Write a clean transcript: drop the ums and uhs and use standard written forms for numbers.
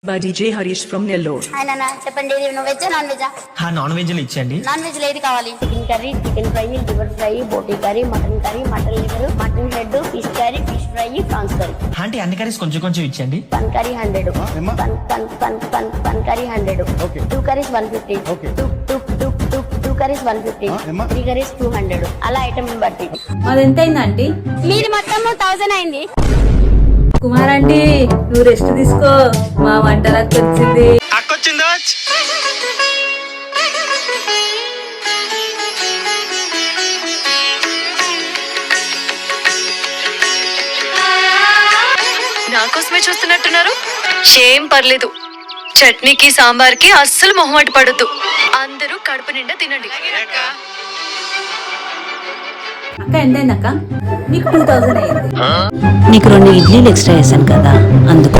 by DJ Harish from Nellore. ఆయన చెప్పండి, ఇది veg non veg? Non veg లో ఇచ్చండి. నాన్ వెజ్ లో ఏది కావాలి? Chicken curry, chicken fry, liver fry, boti curry, mutton liver, mutton head, fish curry, fish fry, prawns curry. అంటే అన్ని కర్రీస్ కొంచెం కొంచెం ఇచ్చండి. పన్ కర్రీ 100, పన్ కర్రీ 100, 2 కర్రీస్ 150, 2 కర్రీస్ 150, 3 కర్రీస్ 200. అలా ఐటమ్ బట్టి. అది ఎంత అయింది ఆంటీ? మీది మొత్తం 1000 అయింది. కుమార్ ఆంటీ నువ్వు రెస్ట్ తీసుకో, మా వంటలకు వచ్చింది. అక్కొచ్చిందో నాకోసమే చూస్తున్నట్టున్నారు. ఏం పర్లేదు, చట్నీకి సాంబార్కి అస్సలు మొహమాట పడద్దు. అందరూ కడుపు నిండా తినండి. అక్క ఎంత అయింది అక్క? నీకు 2000 అయింది. నీకు 2 ఇడ్లీలు ఎక్స్ట్రా వేసాను కదా అందుకు.